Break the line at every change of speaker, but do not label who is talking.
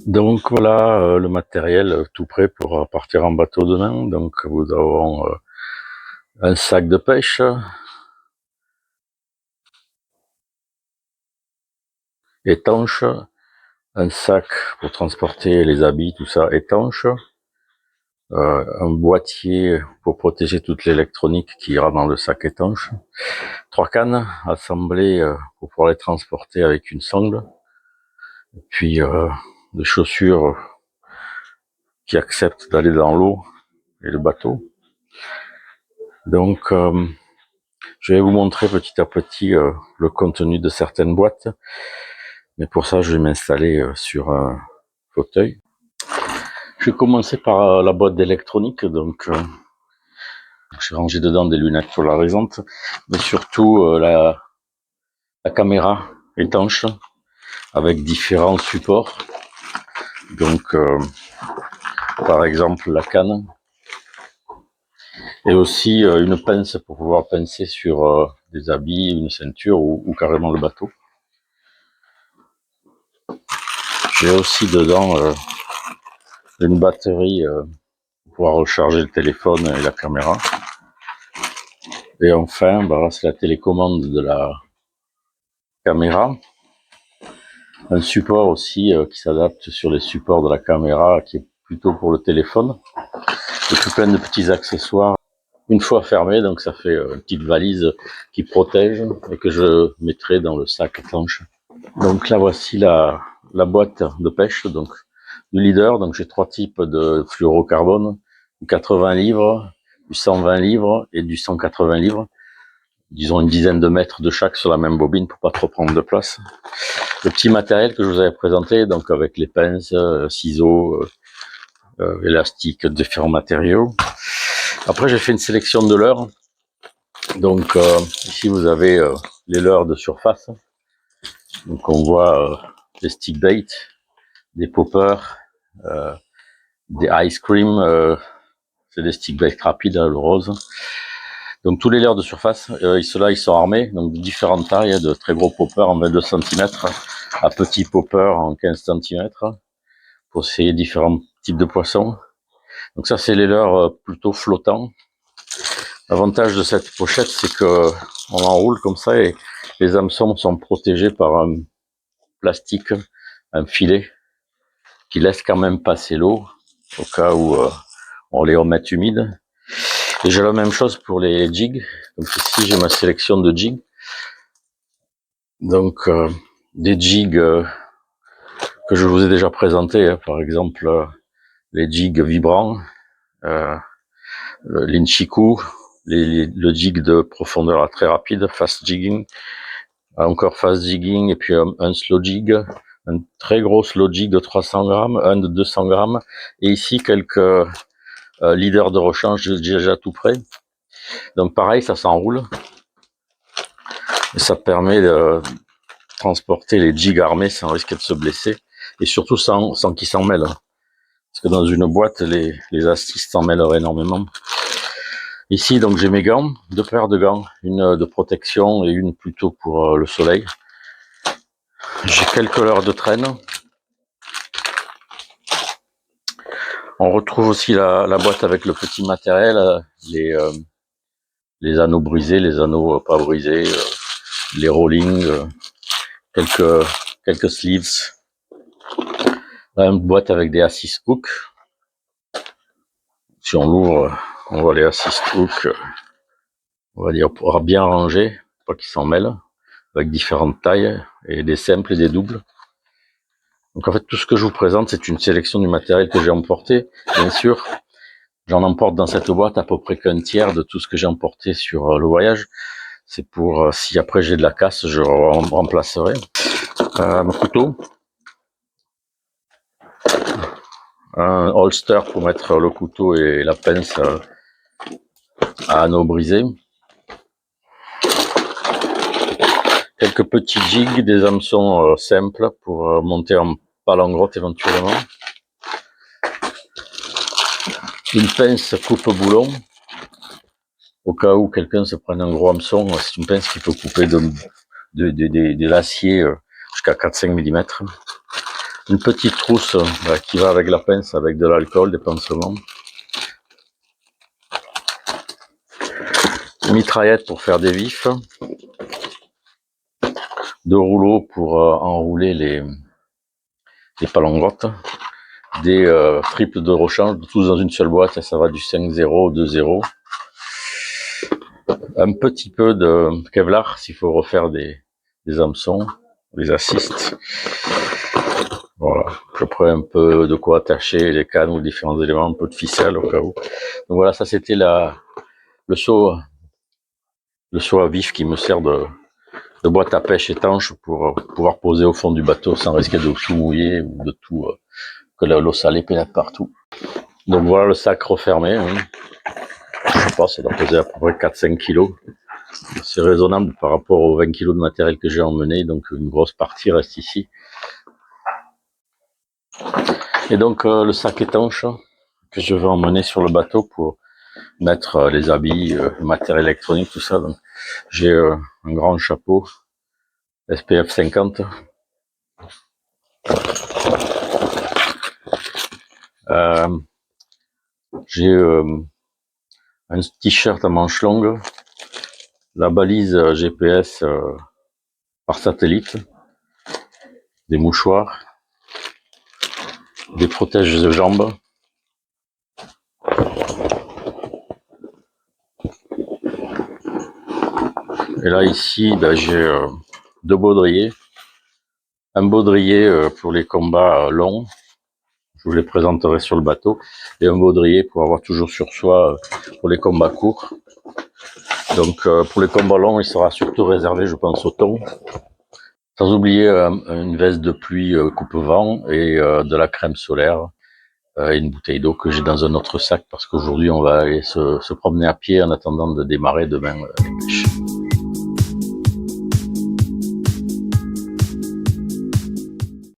Donc voilà le matériel tout prêt pour partir en bateau demain. Donc nous avons un sac de pêche, étanche, un sac pour transporter les habits, tout ça étanche, un boîtier pour protéger toute l'électronique qui ira dans le sac étanche, 3 cannes assemblées pour pouvoir les transporter avec une sangle, puis des chaussures qui acceptent d'aller dans l'eau et le bateau. Donc je vais vous montrer petit à petit le contenu de certaines boîtes, mais pour ça je vais m'installer sur un fauteuil. Je vais commencer par la boîte d'électronique, donc j'ai rangé dedans des lunettes polarisantes, mais surtout la caméra étanche avec différents supports, donc par exemple la canne, et aussi une pince pour pouvoir pincer sur des habits, une ceinture ou carrément le bateau. J'ai aussi dedans une batterie pour pouvoir recharger le téléphone et la caméra. Et enfin, c'est la télécommande de la caméra. Un support aussi qui s'adapte sur les supports de la caméra, qui est plutôt pour le téléphone. Et puis plein de petits accessoires. Une fois fermé, donc ça fait une petite valise qui protège et que je mettrai dans le sac étanche. Donc là voici la boîte de pêche, donc du leader. Donc j'ai 3 types de fluorocarbone, du 80 livres, du 120 livres et du 180 livres. Disons une dizaine de mètres de chaque sur la même bobine pour pas trop prendre de place. Le petit matériel que je vous avais présenté, donc avec les pinces, ciseaux, élastiques, différents matériaux. Après j'ai fait une sélection de leurres. Donc ici vous avez les leurres de surface. Donc on voit des stick bait, des poppers, des ice cream, c'est des stick bait rapides, le rose. Donc tous les leurres de surface, ceux-là ils sont armés, donc de différentes tailles, de très gros poppers en 22 cm à petits poppers en 15 cm pour ces différents types de poissons. Donc ça c'est les leurres plutôt flottants. L'avantage de cette pochette c'est que on enroule comme ça et les hameçons sont protégés par un plastique, un filet qui laisse quand même passer l'eau au cas où on les remette humides. Et j'ai la même chose pour les jigs. Donc ici j'ai ma sélection de jigs. Donc des jigs que je vous ai déjà présentés, hein, par exemple les jigs vibrants, l'Inchiku, le jig de profondeur très rapide, fast jigging, encore fast jigging, et puis un slow jig, un très gros slow jig de 300 grammes, un de 200 grammes, et ici quelques leaders de rechange déjà tout prêt. Donc pareil, ça s'enroule, et ça permet de transporter les jigs armés sans risquer de se blesser, et surtout sans qu'ils s'en mêlent. Parce que dans une boîte, les astuces s'en mêlent énormément. Ici, donc j'ai mes gants, 2 paires de gants, une de protection et une plutôt pour le soleil. J'ai quelques leurres de traîne. On retrouve aussi la boîte avec le petit matériel, les anneaux brisés, les anneaux pas brisés, les rollings, quelques sleeves. Là, une boîte avec des assist hooks. Si on l'ouvre, on voit les assist hooks, on va dire bien rangés, pas qu'ils s'en mêlent, avec différentes tailles, et des simples et des doubles. Donc en fait, tout ce que je vous présente, c'est une sélection du matériel que j'ai emporté. Bien sûr, j'en emporte dans cette boîte à peu près qu'un tiers de tout ce que j'ai emporté sur le voyage. C'est pour, si après j'ai de la casse, je remplacerai. Mon couteau. Un holster pour mettre le couteau et la pince à anneaux brisés. Quelques petits jigs, des hameçons simples pour monter en palangre éventuellement. Une pince coupe-boulon, au cas où quelqu'un se prenne un gros hameçon, c'est une pince qui peut couper de l'acier jusqu'à 4-5 mm. Une petite trousse qui va avec la pince, avec de l'alcool, des pansements. Une mitraillette pour faire des vifs. 2 rouleaux pour enrouler les palangrottes. Des triples de rechange, tous dans une seule boîte, ça va du 5-0 au 2-0. Un petit peu de Kevlar s'il faut refaire des hameçons, des assists. Voilà, je prends un peu de quoi attacher les cannes ou différents éléments, un peu de ficelle au cas où. Donc voilà, ça c'était le seau à vif qui me sert de boîte à pêche étanche pour pouvoir poser au fond du bateau sans risquer de tout mouiller ou de tout que l'eau salée pénètre partout. Donc voilà le sac refermé. Hein. Je sais pas, ça doit peser à peu près 4-5 kilos. C'est raisonnable par rapport aux 20 kilos de matériel que j'ai emmené, donc une grosse partie reste ici. Et donc le sac étanche que je vais emmener sur le bateau pour mettre les habits, le matériel électronique, tout ça. Donc j'ai un grand chapeau SPF 50. J'ai un t-shirt à manches longues, la balise GPS par satellite, des mouchoirs, des protèges de jambes, et là ici j'ai 2 baudriers, un baudrier pour les combats longs, je vous les présenterai sur le bateau, et un baudrier pour avoir toujours sur soi pour les combats courts. Donc pour les combats longs, il sera surtout réservé, je pense, au thon. Sans oublier une veste de pluie coupe-vent et de la crème solaire et une bouteille d'eau que j'ai dans un autre sac parce qu'aujourd'hui on va aller se promener à pied en attendant de démarrer demain les pêches.